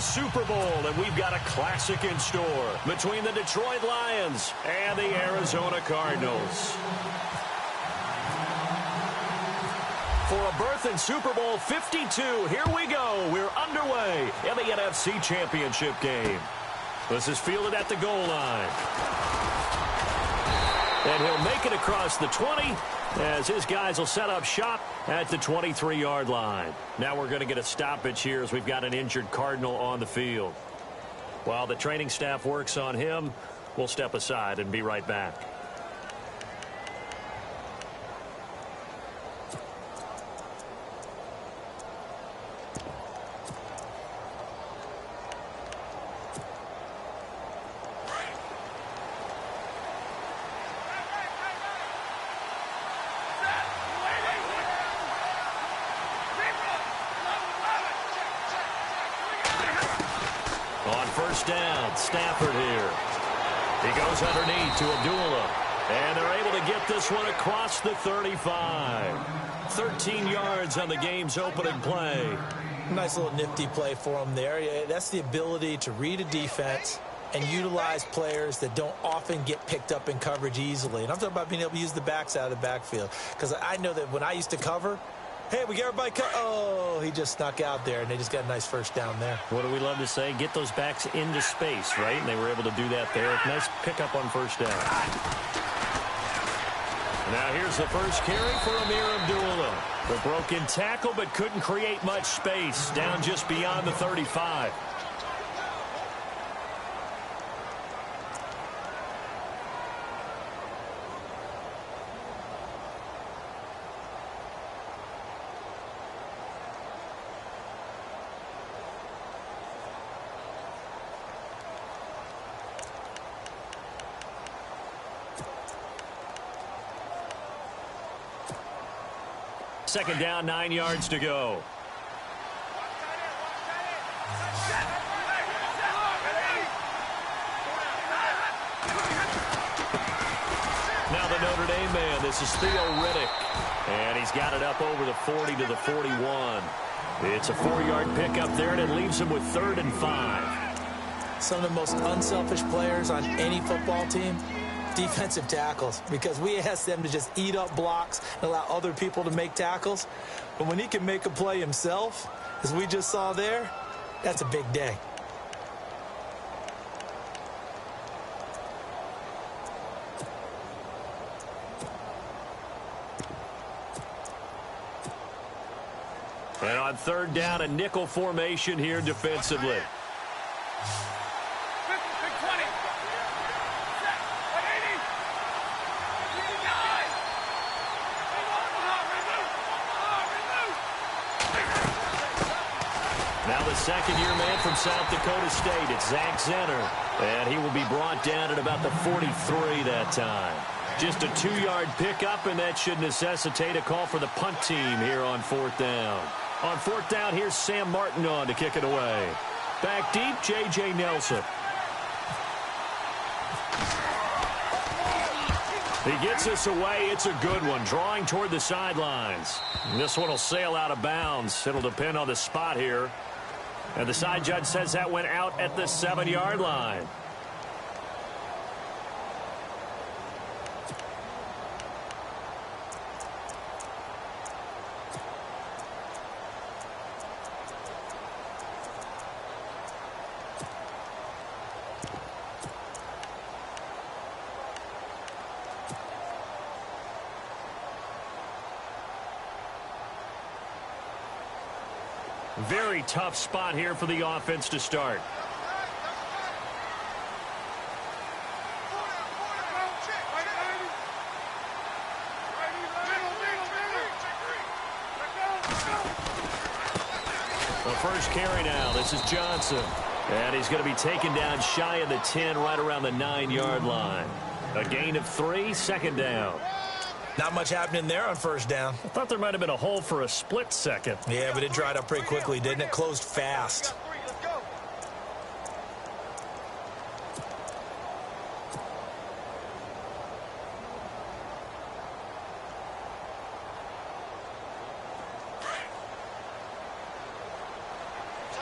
Super Bowl, and we've got a classic in store between the Detroit Lions and the Arizona Cardinals. For a berth in Super Bowl 52, here we go. We're underway in the NFC Championship game. This is fielded at the goal line. And he'll make it across the 20 as his guys will set up shop at the 23-yard line. Now we're going to get a stoppage here as we've got an injured Cardinal on the field. While the training staff works on him, we'll step aside and be right back. First down, Stafford here. He goes underneath to Abdullah. And they're able to get this one across the 35. 13 yards on the game's opening play. Nice little nifty play for him there. That's the ability to read a defense and utilize players that don't often get picked up in coverage easily. And I'm talking about being able to use the backs out of the backfield. Because I know that when I used to cover, hey, we got everybody cut. Oh, he just snuck out there, and they just got a nice first down there. What do we love to say? Get those backs into space, right? And they were able to do that there. Nice pickup on first down. Now here's the first carry for Amir Abdullah. The broken tackle, but couldn't create much space. Down just beyond the 35. Second down, 9 yards to go. Now the Notre Dame man, this is Theo Riddick. And he's got it up over the 40 to the 41. It's a 4-yard pickup there, and it leaves him with 3rd and 5. Some of the most unselfish players on any football team, defensive tackles, because we ask them to just eat up blocks and allow other people to make tackles. But when he can make a play himself, as we just saw there, that's a big day. And on 3rd down, a nickel formation here defensively. Now the second-year man from South Dakota State, it's Zach Zenner. And he will be brought down at about the 43 that time. Just a 2-yard pickup, and that should necessitate a call for the punt team here on 4th down. On 4th down, here's Sam Martin on to kick it away. Back deep, J.J. Nelson. He gets us away. It's a good one, drawing toward the sidelines. And this one will sail out of bounds. It'll depend on the spot here. And the side judge says that went out at the 7-yard line. Very tough spot here for the offense to start. The first carry now. This is Johnson. And he's going to be taken down shy of the 10, right around the 9-yard line. A gain of 3, 2nd down. Not much happening there on 1st down. I thought there might have been a hole for a split second. Yeah, but it dried up pretty quickly, didn't it? Closed fast.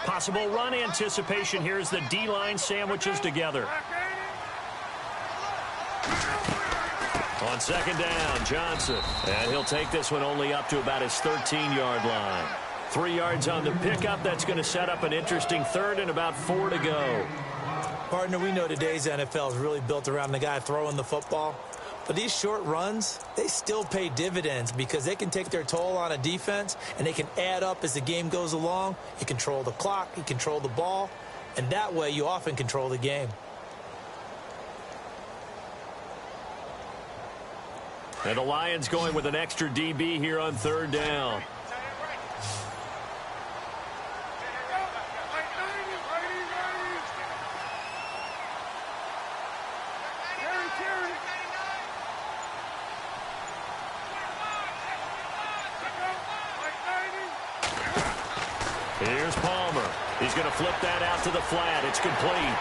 Possible run anticipation here as the D-line sandwiches together. On second down, Johnson. And he'll take this one only up to about his 13-yard line. 3 yards on the pickup. That's going to set up an interesting third and about 4 to go. Partner, we know today's NFL is really built around the guy throwing the football. But these short runs, they still pay dividends because they can take their toll on a defense, and they can add up as the game goes along. You control the clock, you control the ball, and that way you often control the game. And the Lions going with an extra DB here on third down. Here's Palmer. He's going to flip that out to the flat. It's complete.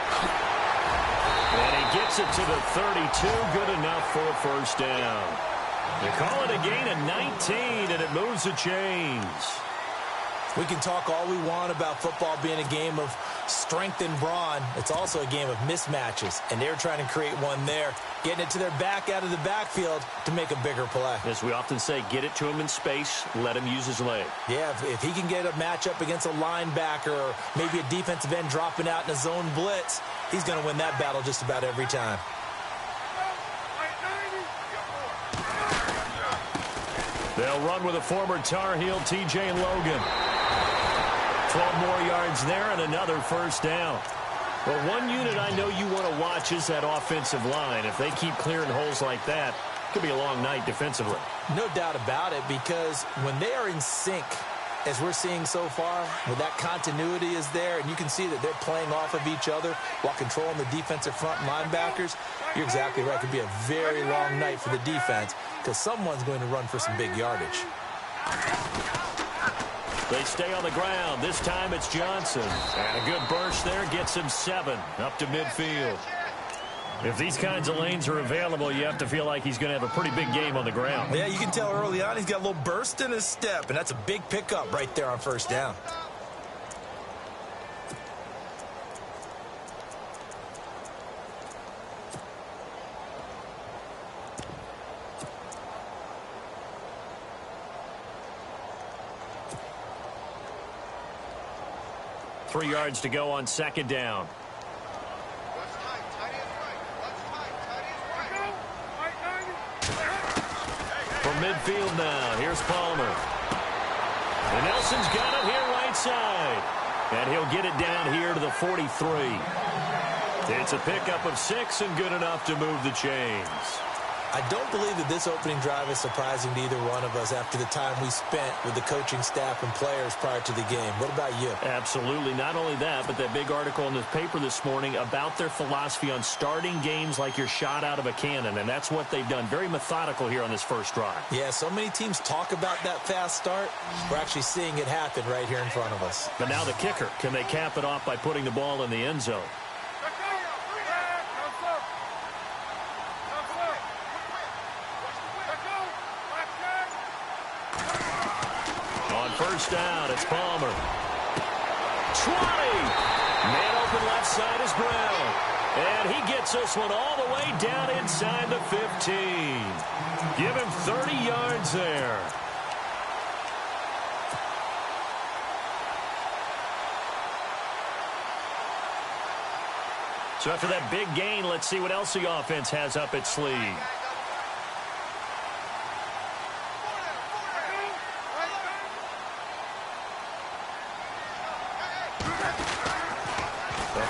And he gets it to the 32. Good enough for a first down. They call it a gain of 19, and it moves the chains. We can talk all we want about football being a game of strength and brawn. It's also a game of mismatches, and they're trying to create one there, getting it to their back out of the backfield to make a bigger play. As we often say, get it to him in space, let him use his leg. Yeah, if he can get a matchup against a linebacker or maybe a defensive end dropping out in a zone blitz, he's going to win that battle just about every time. They'll run with a former Tar Heel, T.J. Logan. 12 more yards there and another first down. Well, one unit I know you want to watch is that offensive line. If they keep clearing holes like that, it could be a long night defensively. No doubt about it, because when they are in sync, as we're seeing so far, when that continuity is there, and you can see that they're playing off of each other while controlling the defensive front linebackers, you're exactly right. It could be a very long night for the defense because someone's going to run for some big yardage. They stay on the ground. This time it's Johnson. And a good burst there gets him 7 up to midfield. If these kinds of lanes are available, you have to feel like he's going to have a pretty big game on the ground. Yeah, you can tell early on he's got a little burst in his step, and that's a big pickup right there on first down. Three yards to go on second down. From midfield now, here's Palmer. And Nelson's got it here right side. And he'll get it down here to the 43. It's a pickup of 6 and good enough to move the chains. I don't believe that this opening drive is surprising to either one of us after the time we spent with the coaching staff and players prior to the game. What about you? Absolutely. Not only that, but that big article in the paper this morning about their philosophy on starting games like you're shot out of a cannon, and that's what they've done. Very methodical here on this first drive. Yeah, so many teams talk about that fast start. We're actually seeing it happen right here in front of us. But now the kicker. Can they cap it off by putting the ball in the end zone? First down, it's Palmer. 20. Man open left side is Brown. And he gets this one all the way down inside the 15. Give him 30 yards there. So after that big gain, let's see what else the offense has up its sleeve.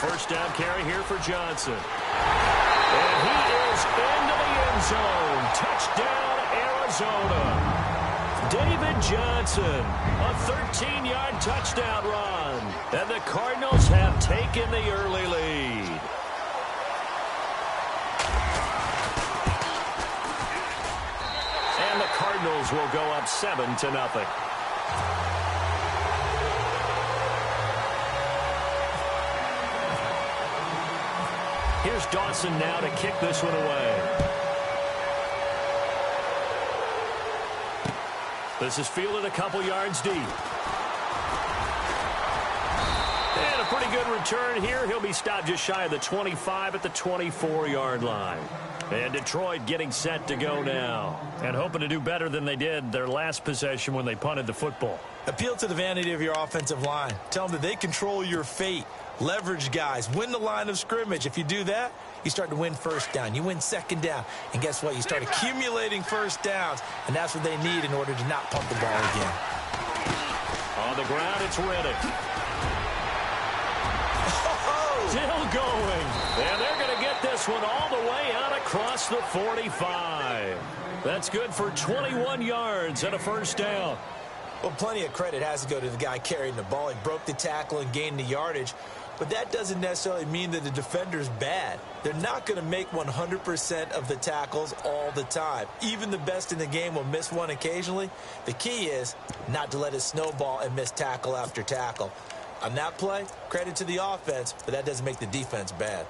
First down carry here for Johnson. And he is into the end zone. Touchdown, Arizona. David Johnson, a 13-yard touchdown run. And the Cardinals have taken the early lead. And the Cardinals will go up 7-0. Here's Dawson now to kick this one away. This is fielded a couple yards deep. pretty good return here. He'll be stopped just shy of the 25 at the 24-yard line. And Detroit getting set to go now. And hoping to do better than they did their last possession when they punted the football. Appeal to the vanity of your offensive line. Tell them that they control your fate. Leverage guys. Win the line of scrimmage. If you do that, you start to win first down. You win second down. And guess what? You start accumulating first downs. And that's what they need in order to not punt the ball again. On the ground, it's Riddick. Still going. And they're going to get this one all the way out across the 45. That's good for 21 yards and a first down. Well, plenty of credit has to go to the guy carrying the ball. He broke the tackle and gained the yardage. But that doesn't necessarily mean that the defender's bad. They're not going to make 100% of the tackles all the time. Even the best in the game will miss one occasionally. The key is not to let it snowball and miss tackle after tackle. On that play, credit to the offense, but that doesn't make the defense bad.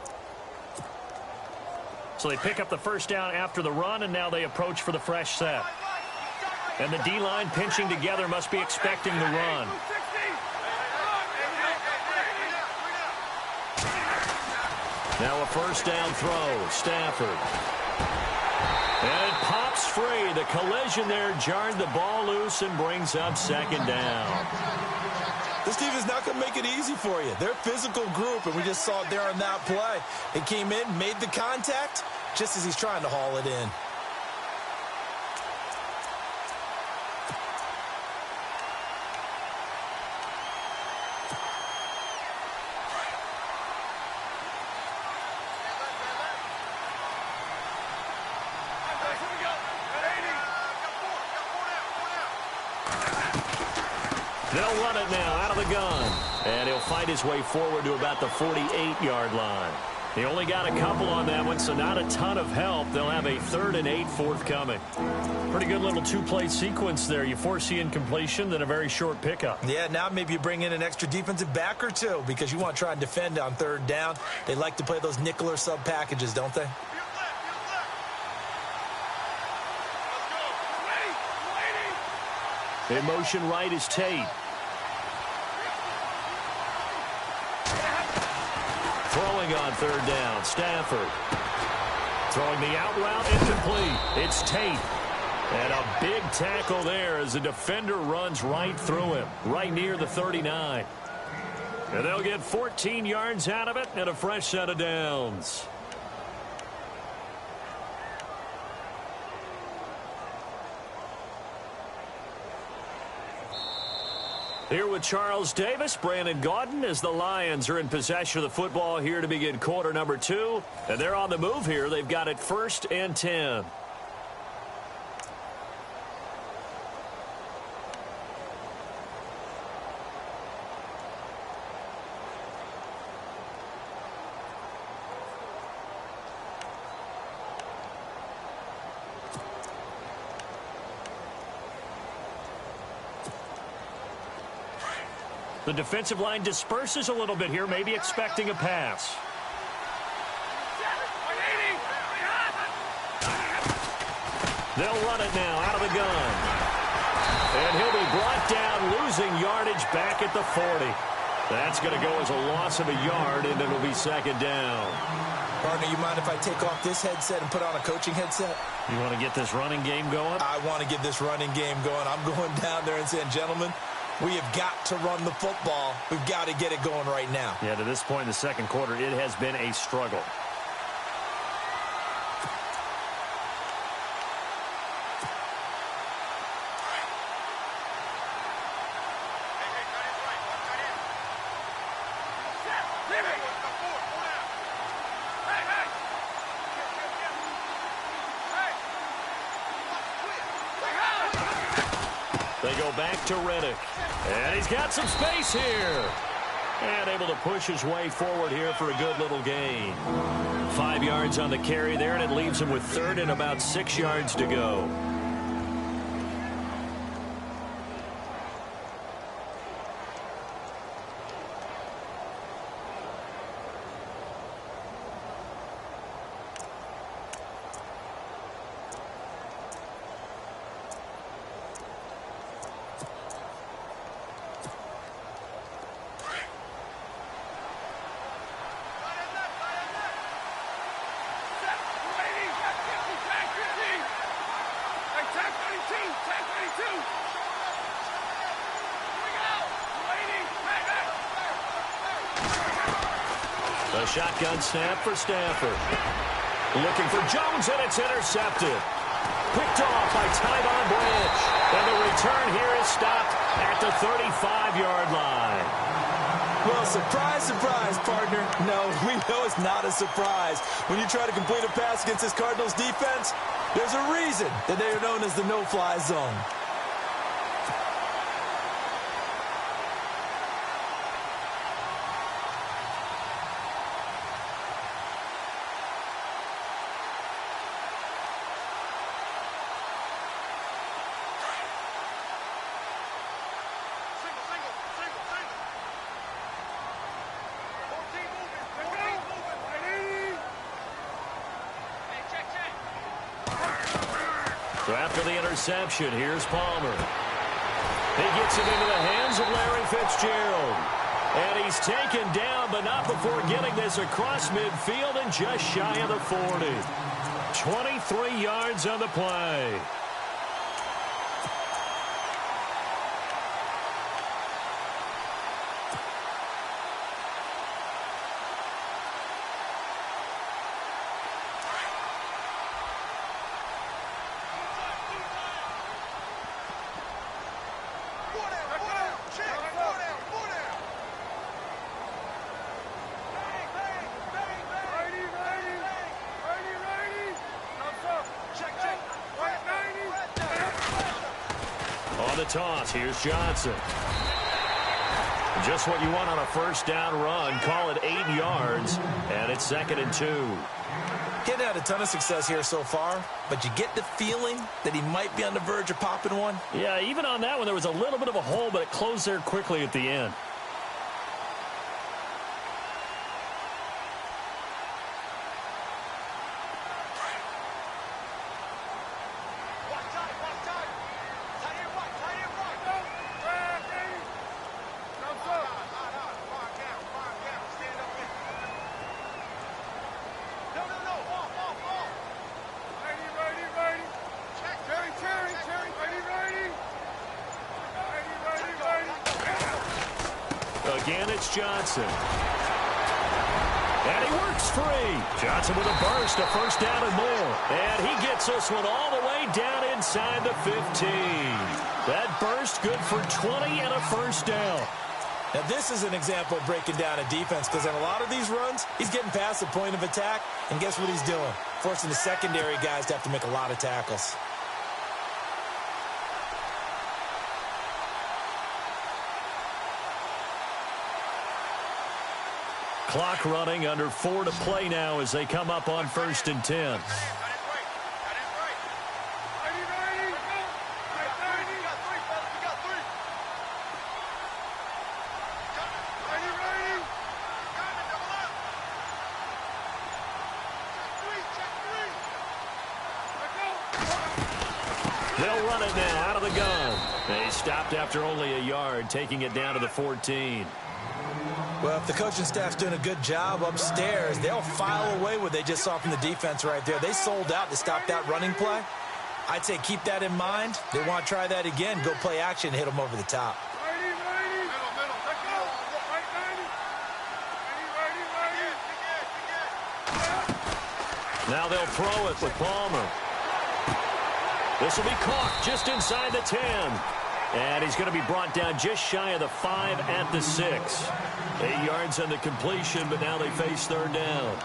So they pick up the first down after the run, and now they approach for the fresh set. And the D-line pinching together must be expecting the run. Now a first down throw. Stafford. And it pops free. The collision there jarred the ball loose and brings up second down. This team is not going to make it easy for you. They're a physical group, and we just saw it there on that play. They came in, made the contact, just as he's trying to haul it in. They'll run it now out of the gun. And he'll fight his way forward to about the 48-yard line. He only got a couple on that one, so not a ton of help. They'll have a 3rd and 8 forthcoming. Pretty good little two-play sequence there. You force the incompletion, then a very short pickup. Yeah, now maybe you bring in an extra defensive back or two because you want to try and defend on 3rd down. They like to play those nickel or sub packages, don't they? In motion right is Tate. Throwing on 3rd down, Stafford. Throwing the out route, incomplete. It's Tate. And a big tackle there as the defender runs right through him, right near the 39. And they'll get 14 yards out of it and a fresh set of downs. Here with Charles Davis, Brandon Gaudin, as the Lions are in possession of the football here to begin quarter number 2. And they're on the move here. They've got it 1st and 10. The defensive line disperses a little bit here, maybe expecting a pass. They'll run it now out of the gun. And he'll be brought down, losing yardage back at the 40. That's going to go as a loss of a yard, and it'll be second down. Partner, you mind if I take off this headset and put on a coaching headset? You want to get this running game going? I want to get this running game going. I'm going down there and saying, gentlemen, we have got to run the football. We've got to get it going right now. Yeah, to this point in the second quarter, it has been a struggle. They go back to Riddick. And he's got some space here. And able to push his way forward here for a good little gain. 5 yards on the carry there, and it leaves him with 3rd and about 6 yards to go. A shotgun snap for Stafford. Looking for Jones, and it's intercepted. Picked off by Tyvon Branch. And the return here is stopped at the 35-yard line. Well, surprise, surprise, partner. No, we know it's not a surprise. When you try to complete a pass against this Cardinals defense, there's a reason that they are known as the no-fly zone. So after the interception, here's Palmer. He gets it into the hands of Larry Fitzgerald. And he's taken down, but not before getting this across midfield and just shy of the 40. 23 yards on the play. The toss. Here's Johnson. Just what you want on a first down run. Call it 8 yards, and it's 2nd and 2. He's had a ton of success here so far, but you get the feeling that he might be on the verge of popping one. Yeah, even on that one, there was a little bit of a hole, but it closed there quickly at the end. Again, it's Johnson. And he works free. Johnson with a burst, a first down and more. And he gets this one all the way down inside the 15. That burst good for 20 and a first down. Now, this is an example of breaking down a defense, because in a lot of these runs, he's getting past the point of attack, and guess what he's doing? Forcing the secondary guys to have to make a lot of tackles. Clock running, under 4 to play now as they come up on 1st and 10. They'll run it now out of the gun. They stopped after only a yard, taking it down to the 14. Well, if the coaching staff's doing a good job upstairs, they'll file away what they just saw from the defense right there. They sold out to stop that running play. I'd say keep that in mind. They want to try that again. Go play action, hit them over the top. Now they'll throw it with Palmer. This will be caught just inside the 10. And he's going to be brought down just shy of the 5 at the 6. 8 yards on the completion, but now they face 3rd down.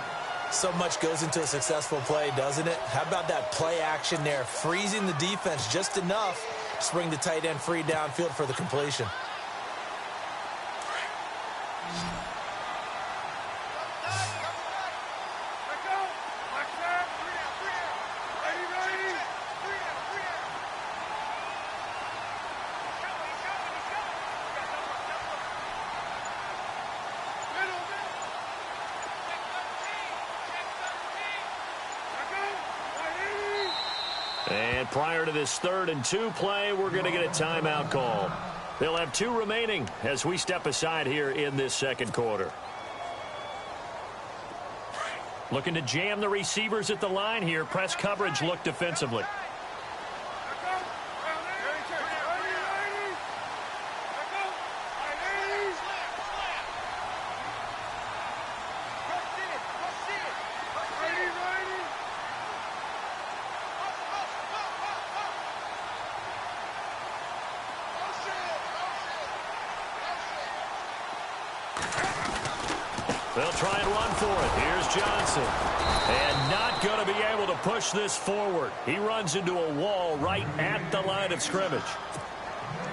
So much goes into a successful play, doesn't it? How about that play action there? Freezing the defense just enough to bring the tight end free downfield for the completion. And prior to this 3rd and 2 play, we're going to get a timeout call. They'll have 2 remaining as we step aside here in this 2nd quarter. Looking to jam the receivers at the line here. Press coverage look defensively. They'll try and run for it. Here's Johnson. And not going to be able to push this forward. He runs into a wall right at the line of scrimmage.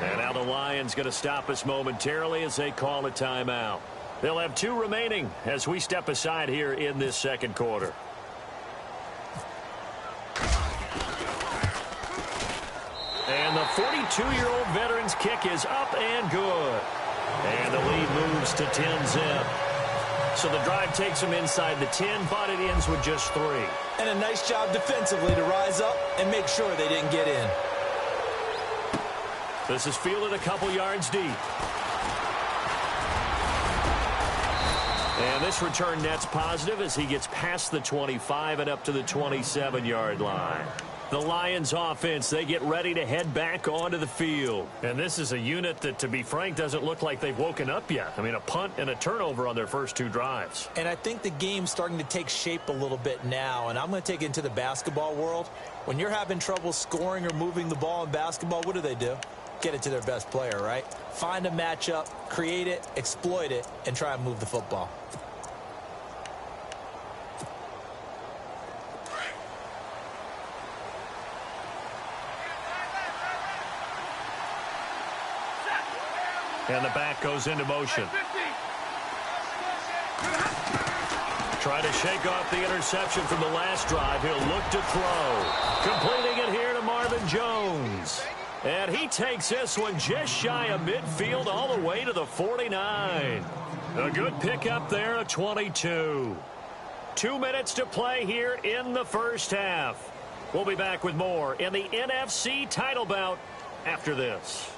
And now the Lions going to stop us momentarily as they call a timeout. They'll have 2 remaining as we step aside here in this second quarter. And the 42-year-old veteran's kick is up and good. And the lead moves to 10-zip. So the drive takes them inside the 10, but it ends with just 3. And a nice job defensively to rise up and make sure they didn't get in. This is fielded a couple yards deep. And this return net's positive as he gets past the 25 and up to the 27-yard line. The Lions offense, they get ready to head back onto the field. And this is a unit that, to be frank, doesn't look like they've woken up yet. I mean, a punt and a turnover on their first 2 drives. And I think the game's starting to take shape a little bit now. And I'm going to take it into the basketball world. When you're having trouble scoring or moving the ball in basketball, what do? Get it to their best player, right? Find a matchup, create it, exploit it, and try and move the football. And the back goes into motion. Try to shake off the interception from the last drive. He'll look to throw. Completing it here to Marvin Jones. And he takes this one just shy of midfield all the way to the 49. A good pickup there at 22. 2 minutes to play here in the first half. We'll be back with more in the NFC title bout after this.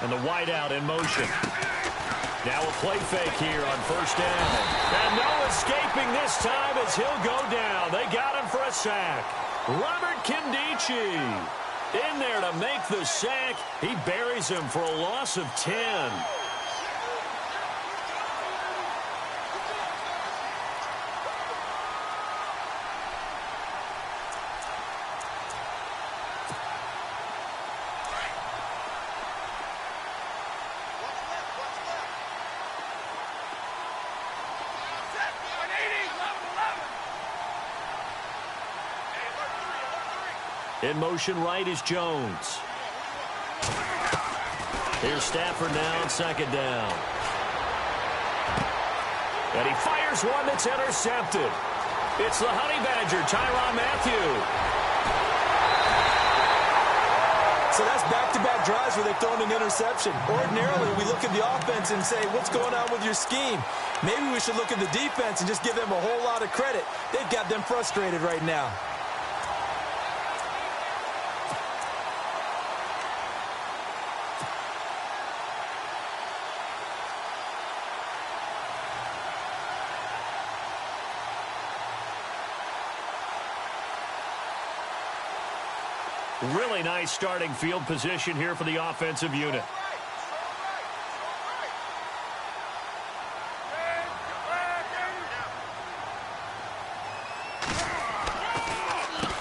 And the wideout in motion. Now a play fake here on first down. And no escaping this time as he'll go down. They got him for a sack. Robert Kindici in there to make the sack. He buries him for a loss of 10. In motion right is Jones. Here's Stafford now on second down. And he fires one that's intercepted. It's the Honey Badger, Tyrann Mathieu. So that's back-to-back drives where they've thrown an interception. Ordinarily, we look at the offense and say, what's going on with your scheme? Maybe we should look at the defense and just give them a whole lot of credit. They've got them frustrated right now. Really nice starting field position here for the offensive unit.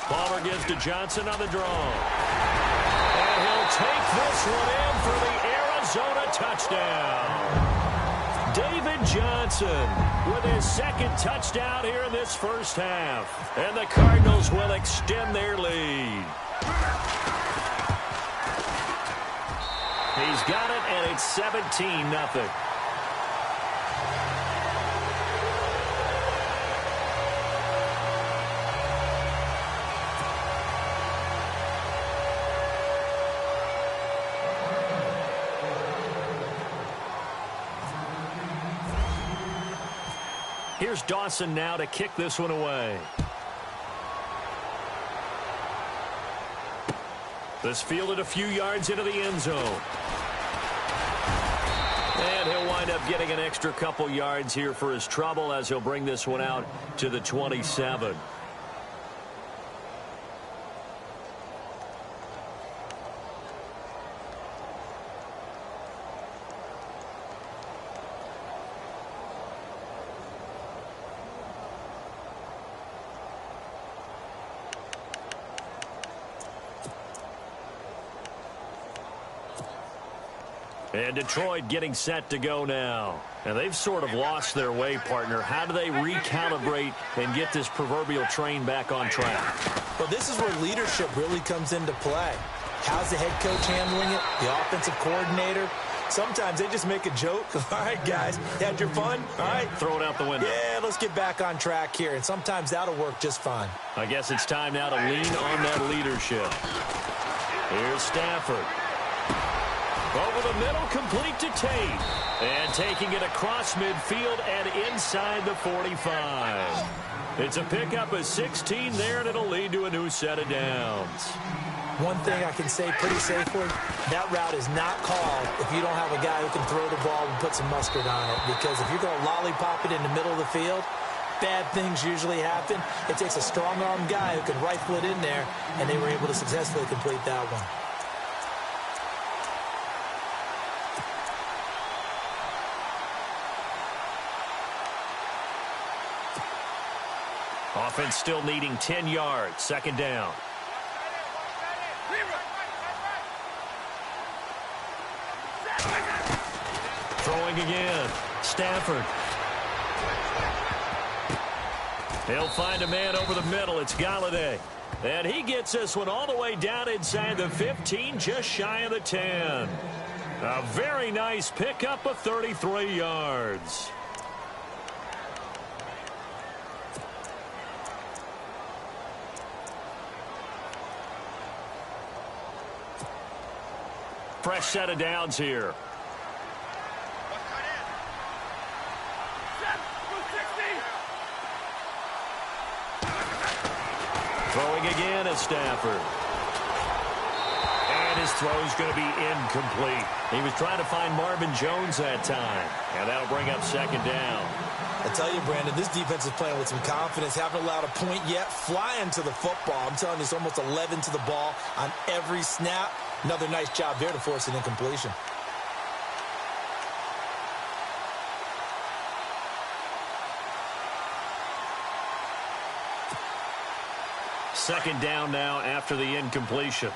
Palmer gives to Johnson on the draw. And he'll take this one in for the Arizona touchdown. David Johnson with his second touchdown here in this first half. And the Cardinals will extend their lead. He's got it, and it's 17-0. Here's Dawson now to kick this one away. This fielded a few yards into the end zone. And he'll wind up getting an extra couple yards here for his trouble as he'll bring this one out to the 27. And Detroit getting set to go now. And they've sort of lost their way, partner. How do they recalibrate and get this proverbial train back on track? Well, this is where leadership really comes into play. How's the head coach handling it? The offensive coordinator? Sometimes they just make a joke. All right, guys, had your fun? All right. Throw it out the window. Yeah, let's get back on track here. And sometimes that'll work just fine. I guess it's time now to lean on that leadership. Here's Stafford. Over the middle, complete to Tate. And taking it across midfield and inside the 45. It's a pickup of 16 there, and it'll lead to a new set of downs. One thing I can say pretty safely, that route is not called if you don't have a guy who can throw the ball and put some mustard on it. Because if you're going to lollipop it in the middle of the field, bad things usually happen. It takes a strong-arm guy who can rifle it in there, and they were able to successfully complete that one. Offense still needing 10 yards. Second down. Throwing again. Stafford. He'll find a man over the middle. It's Galladay. And he gets this one all the way down inside the 15, just shy of the 10. A very nice pickup of 33 yards. Fresh set of downs here. Throwing again at Stafford. And his throw's going to be incomplete. He was trying to find Marvin Jones that time. And that'll bring up second down. I tell you, Brandon, this defense is playing with some confidence. Haven't allowed a point yet. Flying to the football. I'm telling you, it's almost 11 to the ball on every snap. Another nice job there to force an incompletion. Second down now after the incompletion.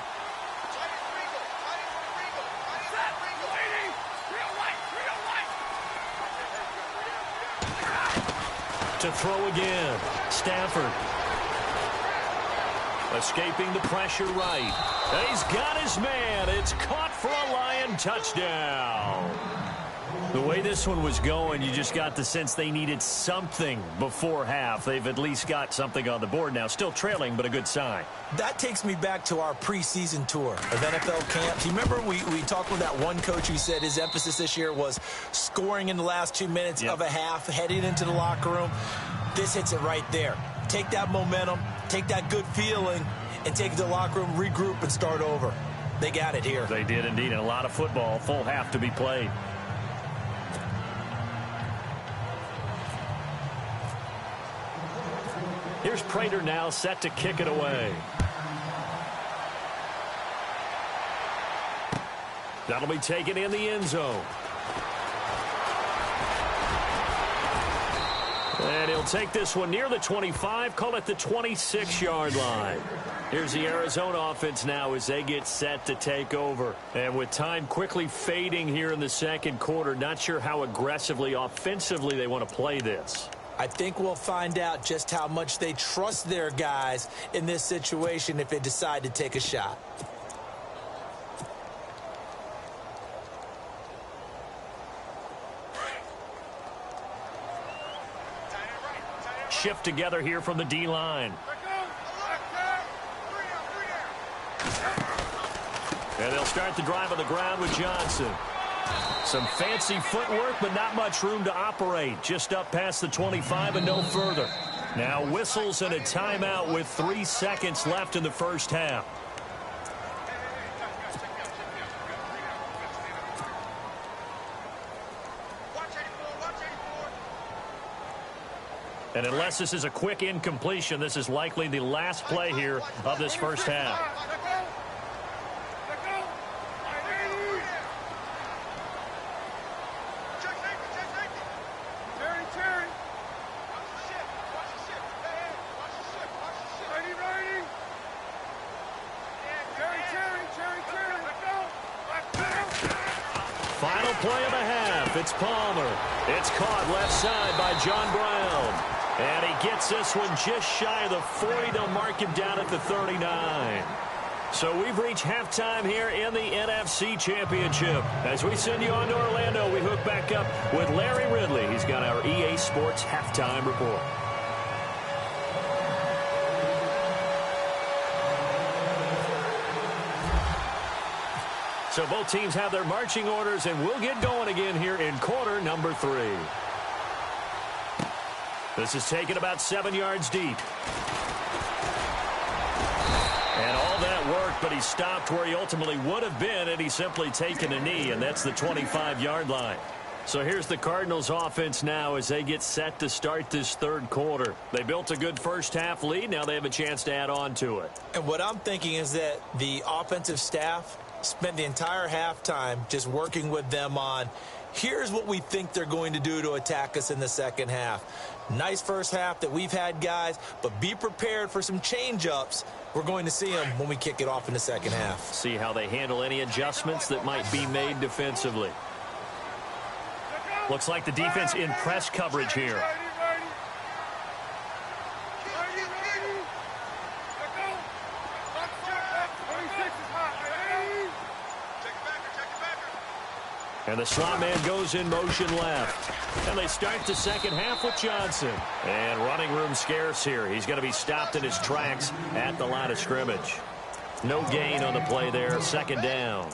To throw again. Stafford. Escaping the pressure right. And he's got his man. It's caught for a Lion touchdown. The way this one was going, you just got the sense they needed something before half. They've at least got something on the board now. Still trailing, but a good sign. That takes me back to our preseason tour of NFL camps. You remember we talked with that one coach who said his emphasis this year was scoring in the last 2 minutes of a half, heading into the locker room. This hits it right there. Take that momentum, take that good feeling, and take it to the locker room, regroup, and start over. They got it here. They did indeed, and a lot of football, full half to be played. Here's Prater now set to kick it away. That'll be taken in the end zone. And he'll take this one near the 25, call it the 26-yard line. Here's the Arizona offense now as they get set to take over. And with time quickly fading here in the second quarter, not sure how aggressively, offensively they want to play this. I think we'll find out just how much they trust their guys in this situation if they decide to take a shot. Shift together here from the D-line. And they'll start the drive on the ground with Johnson. Some fancy footwork, but not much room to operate. Just up past the 25 and no further. Now whistles and a timeout with 3 seconds left in the first half. And unless this is a quick incompletion, this is likely the last play here of this first half. play of the half. It's Palmer. It's caught left side by John Brown. And he gets this one just shy of the 40. They'll mark him down at the 39. So we've reached halftime here in the NFC Championship. As we send you on to Orlando, we hook back up with Larry Ridley. He's got our EA Sports halftime report. So both teams have their marching orders, and we'll get going again here in quarter number 3. This is taken about 7 yards deep. And all that worked, but he stopped where he ultimately would have been had he simply taken a knee, and that's the 25-yard line. So here's the Cardinals offense now as they get set to start this third quarter. They built a good first-half lead. Now they have a chance to add on to it. And what I'm thinking is that the offensive staff spent the entire halftime just working with them on, here's what we think they're going to do to attack us in the second half. Nice first half that we've had, guys, but be prepared for some change-ups. We're going to see them when we kick it off in the second half. See how they handle any adjustments that might be made defensively. Looks like the defense in press coverage here. And the slot man goes in motion left. And they start the second half with Johnson. And running room scarce here. He's going to be stopped in his tracks at the line of scrimmage. No gain on the play there. Second down.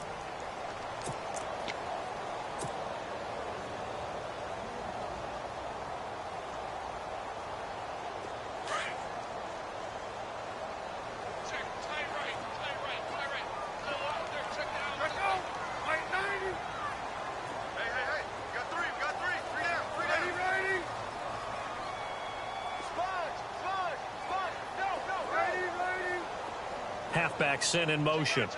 Halfback sent in motion.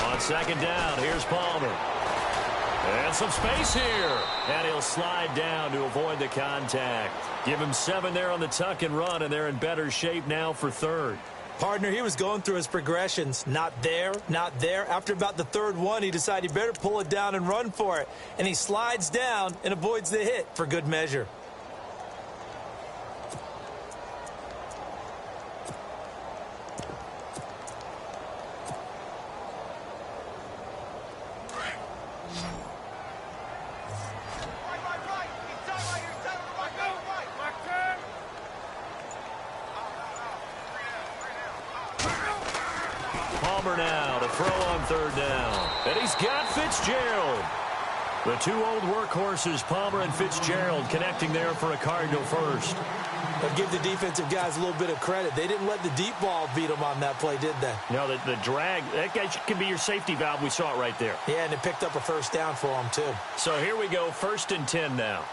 On second down, here's Palmer. And some space here. And he'll slide down to avoid the contact. Give him 7 there on the tuck and run, and they're in better shape now for third. Partner, he was going through his progressions. Not there, not there. After about the third one, he decided he better pull it down and run for it. And he slides down and avoids the hit for good measure. Now to throw on third down. And he's got Fitzgerald. The two old workhorses, Palmer and Fitzgerald, connecting there for a Cardinal first. But give the defensive guys a little bit of credit. They didn't let the deep ball beat them on that play, did they? No, the drag, that guy can be your safety valve. We saw it right there. Yeah, and it picked up a first down for them, too. So here we go, 1st and 10 now.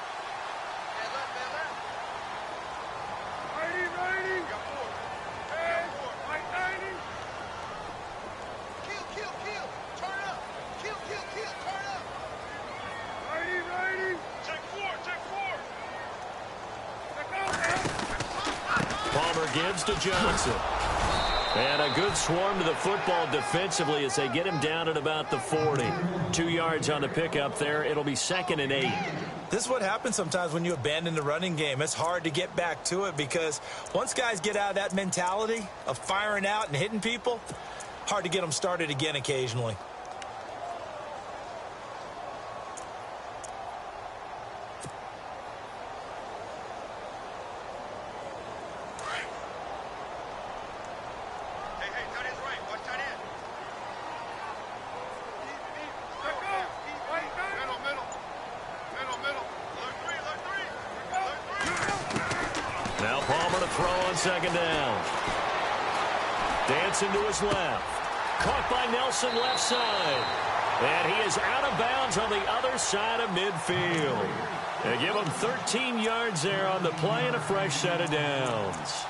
Gives to Johnson. And a good swarm to the football defensively as they get him down at about the 40. 2 yards on the pickup there. It'll be 2nd and 8. This is what happens sometimes when you abandon the running game. It's hard to get back to it because once guys get out of that mentality of firing out and hitting people, hard to get them started again occasionally. Second down. Dancing to his left. Caught by Nelson left side. And he is out of bounds on the other side of midfield. They give him 13 yards there on the play and a fresh set of downs.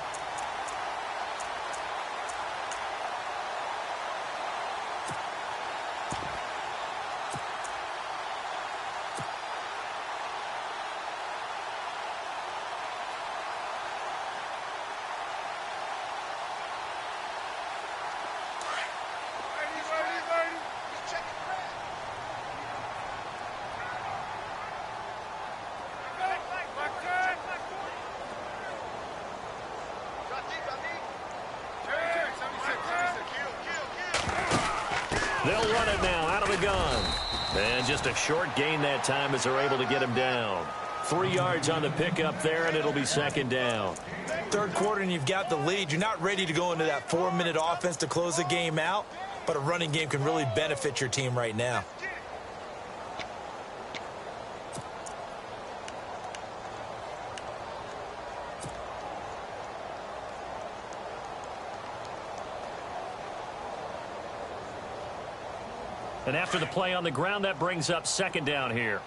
They'll run it now out of the gun. And just a short gain that time as they're able to get him down. 3 yards on the pickup there, and it'll be second down. Third quarter, and you've got the lead. You're not ready to go into that 4-minute offense to close the game out, but a running game can really benefit your team right now. And after the play on the ground, that brings up second down here.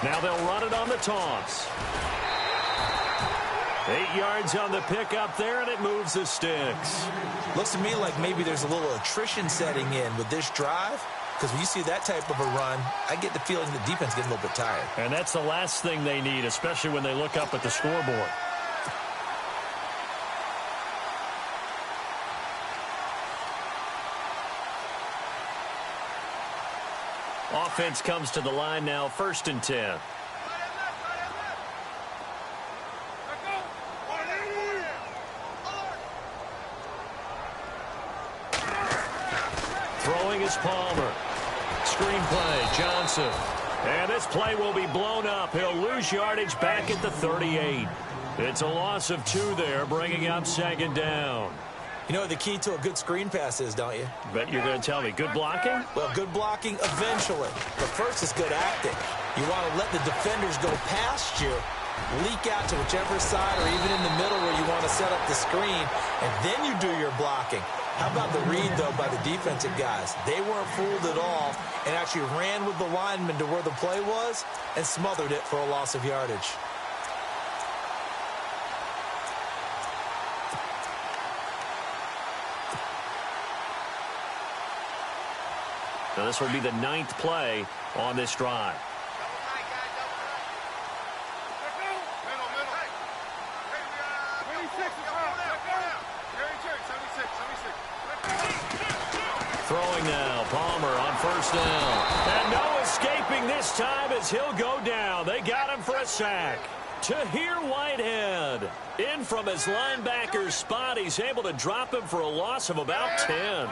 Now they'll run it on the toss. 8 yards on the pickup there, and it moves the sticks. Looks to me like maybe there's a little attrition setting in with this drive. Because when you see that type of a run, I get the feeling the defense getting a little bit tired. And that's the last thing they need, especially when they look up at the scoreboard. Offense comes to the line now, 1st and 10. Throwing is Palmer. Screenplay, Johnson. And this play will be blown up. He'll lose yardage back at the 38. It's a loss of 2 there, bringing up second down. You know what the key to a good screen pass is, don't you? Bet you're going to tell me. Good blocking? Well, good blocking eventually. But first is good acting. You want to let the defenders go past you, leak out to whichever side or even in the middle where you want to set up the screen, and then you do your blocking. How about the read, though, by the defensive guys? They weren't fooled at all and actually ran with the lineman to where the play was and smothered it for a loss of yardage. Now this will be the 9th play on this drive. Throwing now, Palmer on 1st down. And no escaping this time as he'll go down. They got him for a sack. Tahir Whitehead in from his linebacker's spot. He's able to drop him for a loss of about 10.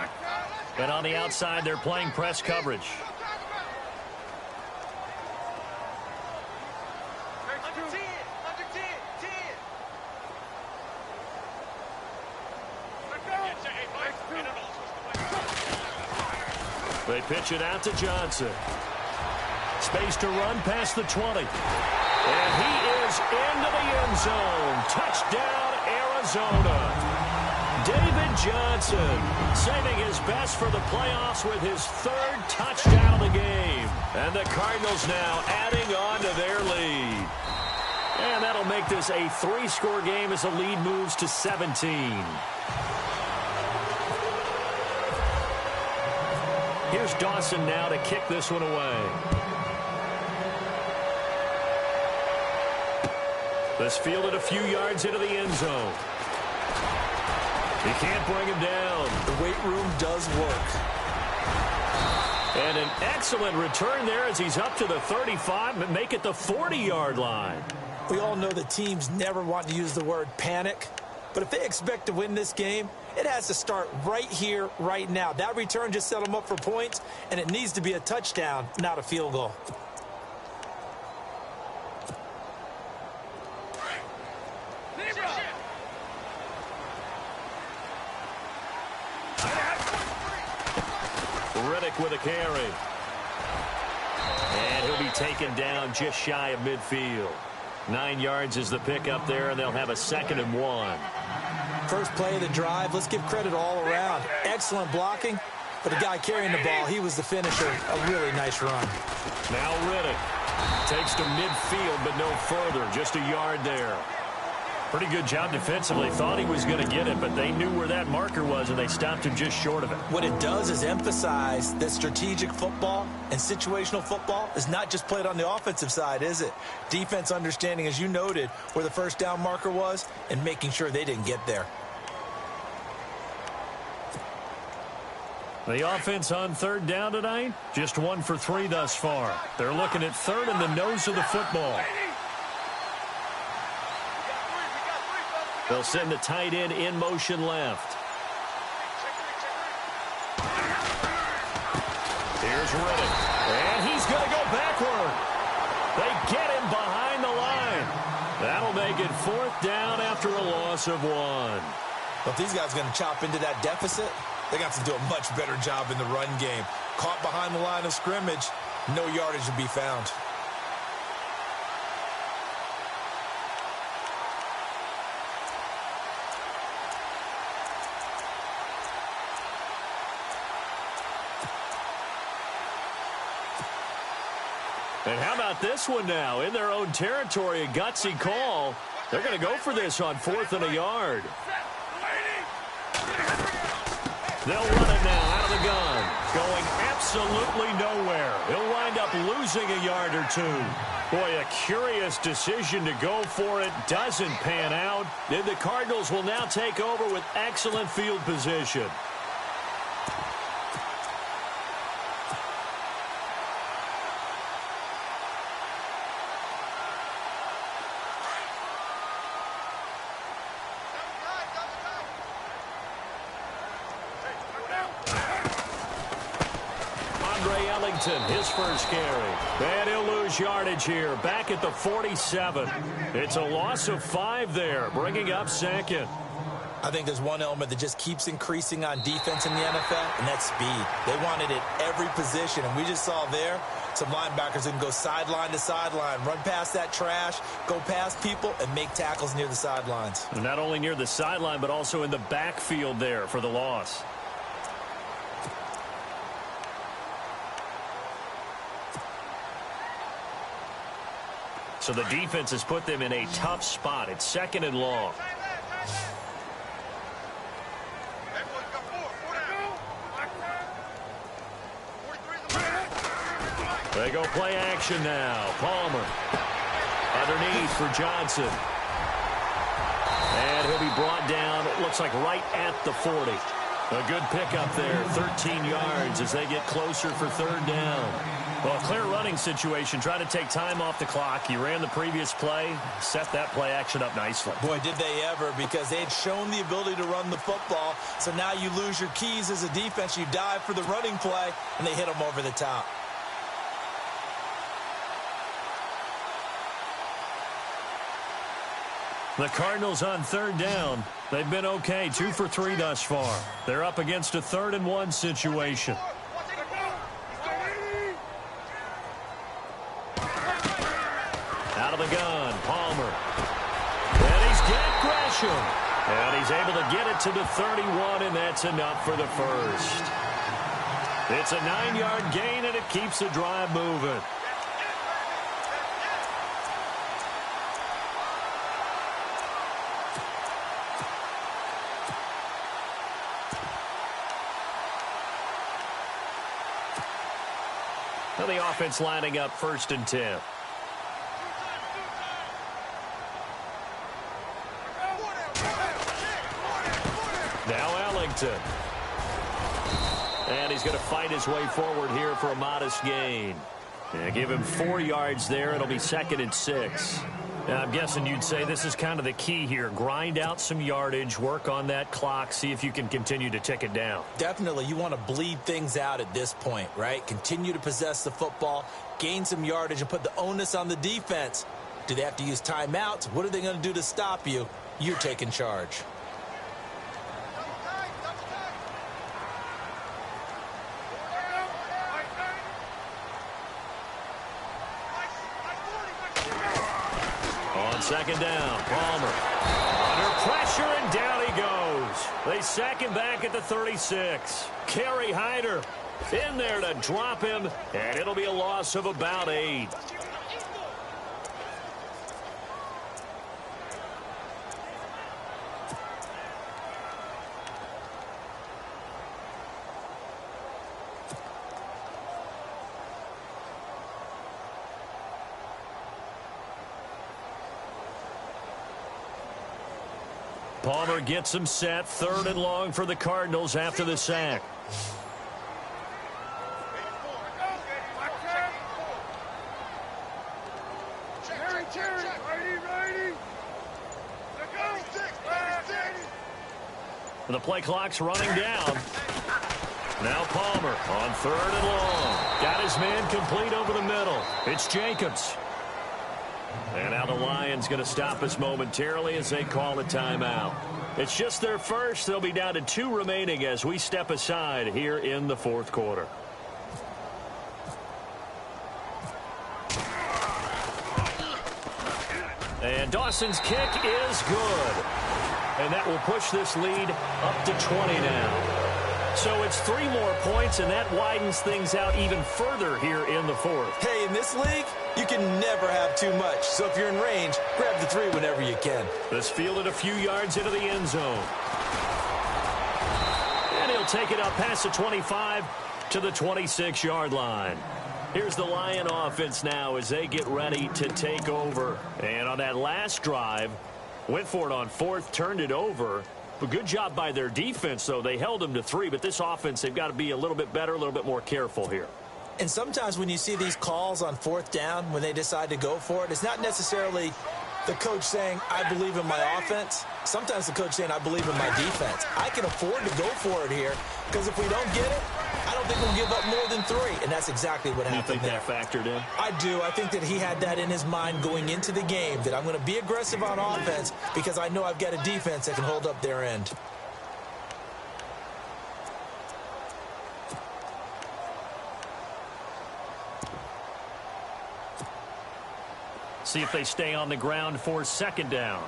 And on the outside, they're playing press coverage. They pitch it out to Johnson. Space to run past the 20. And he is into the end zone. Touchdown, Arizona. David Johnson saving his best for the playoffs with his 3rd touchdown of the game. And the Cardinals now adding on to their lead. And that'll make this a 3-score game as the lead moves to 17. Here's Dawson now to kick this one away. This fielded a few yards into the end zone. He can't bring him down. The weight room does work. And an excellent return there as he's up to the 35 and make it the 40-yard line. We all know that teams never want to use the word panic. But if they expect to win this game, it has to start right here, right now. That return just set them up for points, and it needs to be a touchdown, not a field goal. Riddick with a carry. And he'll be taken down just shy of midfield. 9 yards is the pickup there, and they'll have a 2nd and 1. First play of the drive, let's give credit all around. Excellent blocking, but the guy carrying the ball, he was the finisher. A really nice run. Now Riddick takes to midfield, but no further. Just a yard there. Pretty good job defensively. Thought he was going to get it, but they knew where that marker was, and they stopped him just short of it. What it does is emphasize that strategic football and situational football is not just played on the offensive side, is it? Defense understanding, as you noted, where the first down marker was and making sure they didn't get there. The offense on third down tonight, just 1 for 3 thus far. They're looking at third in the nose of the football. They'll send the tight end in motion left. Here's Riddick, and he's going to go backward. They get him behind the line. That'll make it 4th down after a loss of 1. Well, if these guys are going to chop into that deficit, they got to do a much better job in the run game. Caught behind the line of scrimmage, no yardage to be found. And how about this one now? In their own territory, a gutsy call. They're going to go for this on 4th and a yard. They'll run it now out of the gun. Going absolutely nowhere. He'll wind up losing a yard or 2. Boy, a curious decision to go for it. Doesn't pan out. Then the Cardinals will now take over with excellent field position. His first carry. And he'll lose yardage here. Back at the 47. It's a loss of 5 there, bringing up 2nd. I think there's one element that just keeps increasing on defense in the NFL, and that's speed. They want it at every position, and we just saw there some linebackers that can go sideline to sideline, run past that trash, go past people, and make tackles near the sidelines. And not only near the sideline, but also in the backfield there for the loss. So the defense has put them in a tough spot. It's 2nd and long. They go play action now. Palmer underneath for Johnson. And he'll be brought down, it looks like right at the 40. A good pickup there, 13 yards as they get closer for 3rd down. Well, a clear running situation. Try to take time off the clock. He ran the previous play, set that play action up nicely. Boy, did they ever, because they had shown the ability to run the football. So now you lose your keys as a defense. You dive for the running play, and they hit them over the top. The Cardinals on 3rd down. They've been okay, 2 for 3 thus far. They're up against a 3rd and 1 situation. Out of the gun, Palmer. And he's got Gresham. And he's able to get it to the 31, and that's enough for the first. It's a 9-yard gain, and it keeps the drive moving. Now the offense lining up 1st and 10. Now Ellington. And he's going to fight his way forward here for a modest gain. Yeah, give him 4 yards there. It'll be 2nd and 6. Now, I'm guessing you'd say this is kind of the key here. Grind out some yardage, work on that clock, see if you can continue to tick it down. Definitely. You want to bleed things out at this point, right? Continue to possess the football, gain some yardage, and put the onus on the defense. Do they have to use timeouts? What are they going to do to stop you? You're taking charge. On 2nd down, Palmer under pressure, and down he goes. They sack him back at the 36. Kerry Hyder in there to drop him, and it'll be a loss of about 8. Palmer gets him set, 3rd and long for the Cardinals after the sack. The play clock's running down. Now Palmer on 3rd and long. Got his man complete over the middle. It's Jacobs. And now the Lions going to stop us momentarily as they call a timeout. It's just their first. They'll be down to 2 remaining as we step aside here in the 4th quarter. And Dawson's kick is good. And that will push this lead up to 20 now. So it's 3 more points, and that widens things out even further here in the 4th. Hey, in this league, you can never have too much. So if you're in range, grab the 3 whenever you can. This fielded a few yards into the end zone. And he'll take it up past the 25 to the 26-yard line. Here's the Lion offense now as they get ready to take over. And on that last drive, went for it on 4th, turned it over. But good job by their defense, though. They held them to 3, but this offense, they've got to be a little bit better, a little bit more careful here. And sometimes when you see these calls on 4th down, when they decide to go for it, it's not necessarily the coach saying, I believe in my offense. Sometimes the coach saying, I believe in my defense. I can afford to go for it here because if we don't get it, I don't think we'll give up more than 3. And that's exactly what happened there. You think that factored in? I do. I think that he had that in his mind going into the game, that I'm going to be aggressive on offense because I know I've got a defense that can hold up their end. See if they stay on the ground for 2nd down.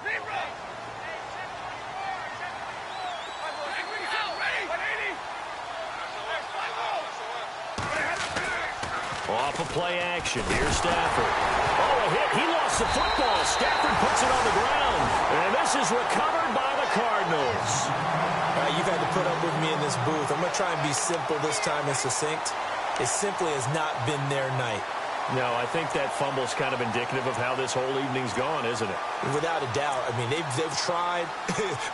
Off of play action. Here's Stafford. Oh, a hit. He lost the football. Stafford puts it on the ground. And this is recovered by the Cardinals. You've had to put up with me in this booth. I'm going to try and be simple this time and succinct. It simply has not been their night. No, I think that fumble's kind of indicative of how this whole evening's gone, isn't it? Without a doubt. I mean, they've tried,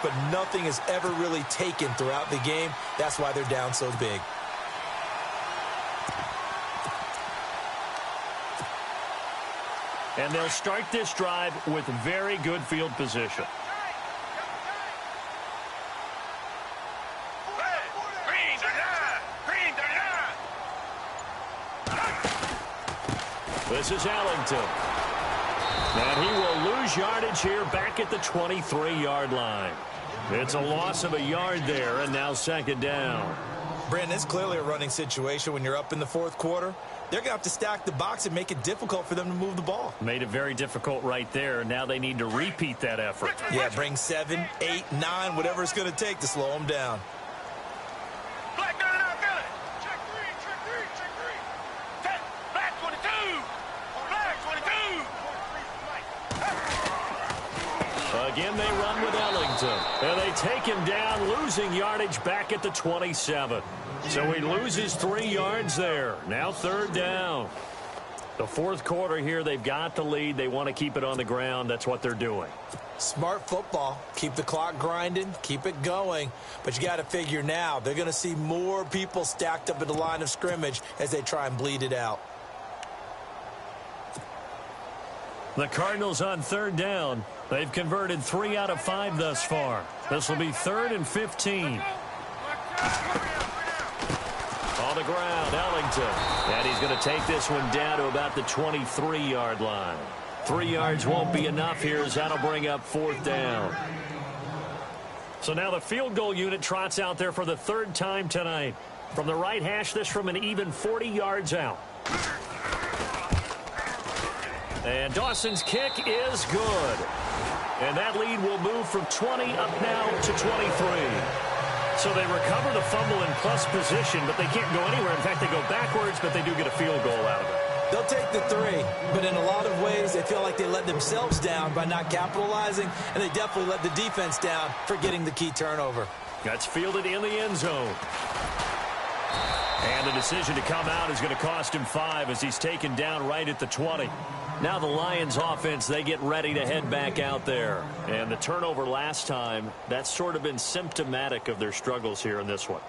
but nothing has ever really taken throughout the game. That's why they're down so big. And they'll start this drive with very good field position. This is Ellington. And he will lose yardage here back at the 23-yard line. It's a loss of a yard there, and now 2nd down. Brandon, it's clearly a running situation when you're up in the 4th quarter. They're going to have to stack the box and make it difficult for them to move the ball. Made it very difficult right there. Now they need to repeat that effort. Yeah, bring 7, 8, 9, whatever it's going to take to slow them down. Again, they run with Ellington. And they take him down, losing yardage back at the 27. So he loses 3 yards there. Now 3rd down. The 4th quarter here, they've got the lead. They want to keep it on the ground. That's what they're doing. Smart football. Keep the clock grinding. Keep it going. But you got to figure now, they're going to see more people stacked up at the line of scrimmage as they try and bleed it out. The Cardinals on 3rd down. They've converted 3 out of 5 thus far. This will be 3rd and 15. On the ground, Ellington. And he's going to take this one down to about the 23-yard line. 3 yards won't be enough here as that'll bring up 4th down. So now the field goal unit trots out there for the 3rd time tonight. From the right hash, this from an even 40 yards out. And Dawson's kick is good. And that lead will move from 20 up now to 23. So they recover the fumble in plus position, but they can't go anywhere. In fact, they go backwards, but they do get a field goal out of it. They'll take the 3, but in a lot of ways, they feel like they let themselves down by not capitalizing, and they definitely let the defense down for getting the key turnover. That's fielded in the end zone. And the decision to come out is going to cost him 5 as he's taken down right at the 20. Now the Lions offense, they get ready to head back out there. And the turnover last time, that's sort of been symptomatic of their struggles here in this one.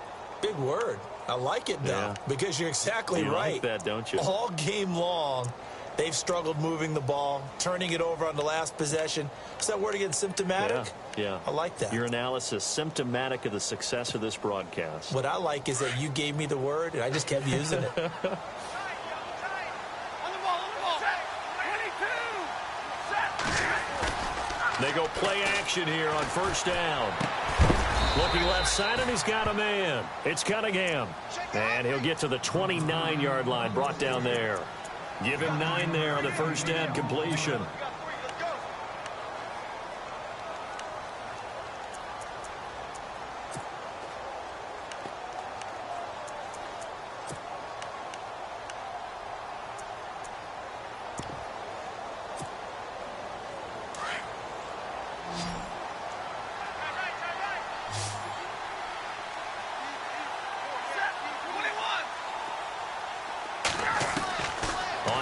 Big word. I like it, though, because you're exactly right. You like that, don't you? All game long, They've struggled moving the ball, turning it over on the last possession. Is that word again, symptomatic? Yeah. I like that. Your analysis, symptomatic of the success of this broadcast. What I like is that you gave me the word, and I just kept using it. They go play action here on first down. Looking left side, and he's got a man. It's Cunningham. And he'll get to the 29-yard line, brought down there. Give him 9 there on the first down completion.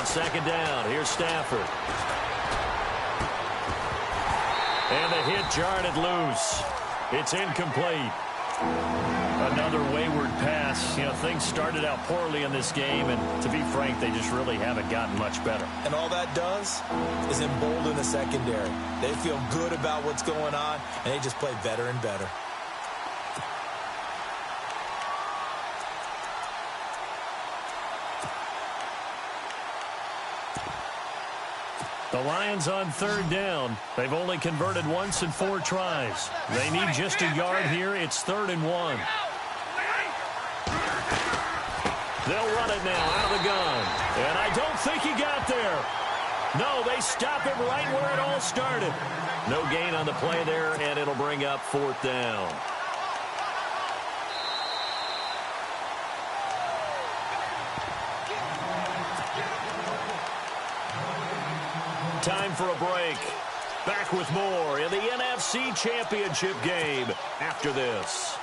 Second down, here's Stafford. And the hit jarred it loose. It's incomplete. Another wayward pass. You know, things started out poorly in this game, and to be frank, they just really haven't gotten much better. And all that does is embolden the secondary. They feel good about what's going on, and they just play better and better. The Lions on third down. They've only converted once in 4 tries. They need just a yard here. It's 3rd and 1. They'll run it now out of the gun. And I don't think he got there. No, they stop him right where it all started. No gain on the play there, and it'll bring up 4th down. Time for a break. Back with more in the NFC Championship game after this.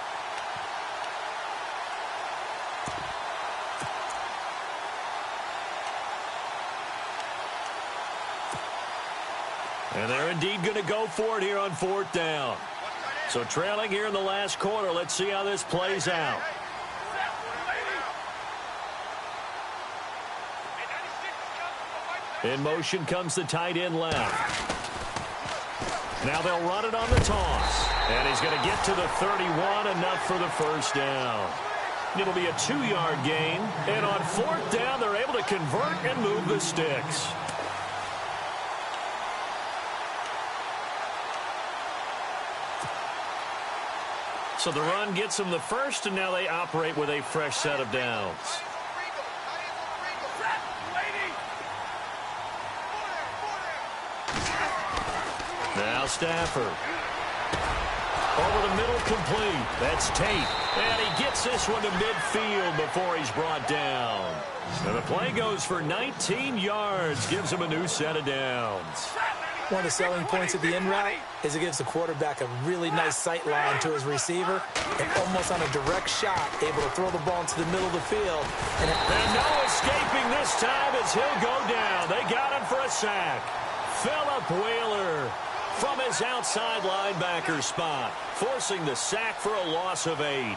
And they're indeed going to go for it here on 4th down. So trailing here in the last quarter. Let's see how this plays out. In motion comes the tight end left. Now they'll run it on the toss. And he's going to get to the 31, enough for the first down. It'll be a 2-yard gain. And on 4th down, they're able to convert and move the sticks. So the run gets them the first, and now they operate with a fresh set of downs. Now Stafford. Over the middle, complete. That's Tate. And he gets this one to midfield before he's brought down. And the play goes for 19 yards. Gives him a new set of downs. One of the selling points of the in route is it gives the quarterback a really nice sight line to his receiver, and almost on a direct shot, able to throw the ball into the middle of the field. And no escaping this time as he'll go down. They got him for a sack. Philip Wheeler from his outside linebacker spot, forcing the sack for a loss of 8.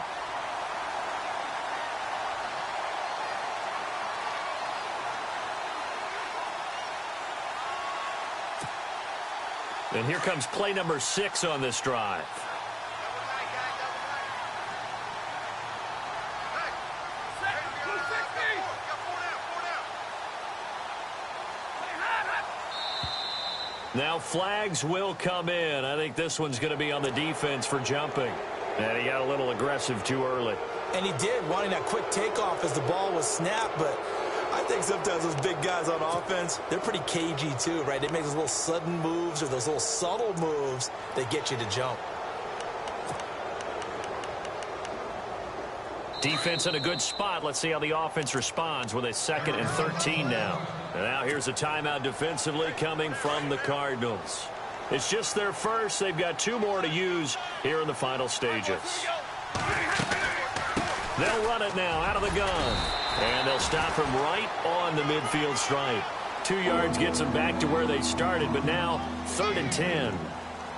And here comes play number 6 on this drive. Now flags will come in. I think this one's going to be on the defense for jumping. And he got a little aggressive too early. And he did, wanting that quick takeoff as the ball was snapped, but I think sometimes those big guys on offense, they're pretty cagey too, right? They make those little sudden moves or those little subtle moves that get you to jump. Defense in a good spot. Let's see how the offense responds with a 2nd and 13 now. And now here's a timeout defensively coming from the Cardinals. It's just their first. They've got 2 more to use here in the final stages. They'll run it now out of the gun. And they'll stop him right on the midfield stripe. 2 yards gets them back to where they started, but now 3rd and 10.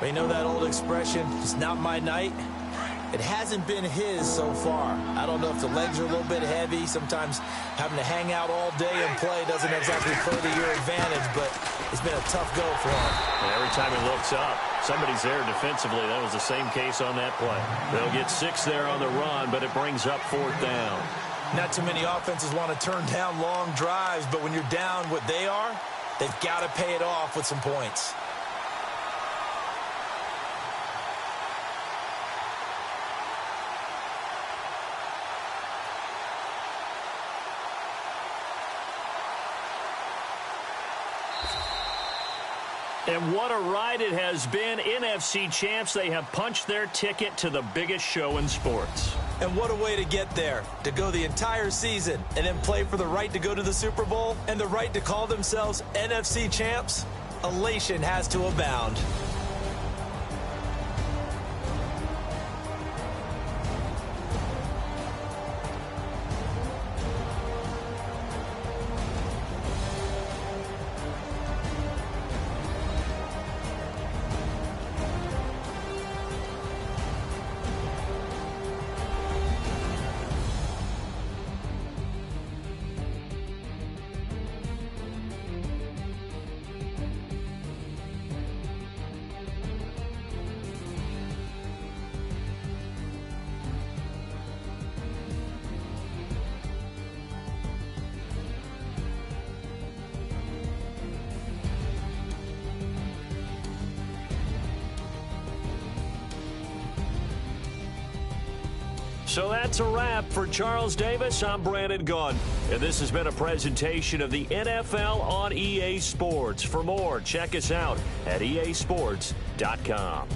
We know that old expression, it's not my night. It hasn't been his so far. I don't know if the legs are a little bit heavy. Sometimes having to hang out all day and play doesn't exactly play to your advantage, but it's been a tough go for him. And every time he looks up, somebody's there defensively. That was the same case on that play. They'll get 6 there on the run, but it brings up 4th down. Not too many offenses want to turn down long drives, but when you're down what they are, they've got to pay it off with some points. And what a ride it has been. NFC champs, they have punched their ticket to the biggest show in sports. And what a way to get there, to go the entire season and then play for the right to go to the Super Bowl and the right to call themselves NFC champs. Elation has to abound. So that's a wrap for Charles Davis. I'm Brandon Gaudin, and this has been a presentation of the NFL on EA Sports. For more, check us out at easports.com.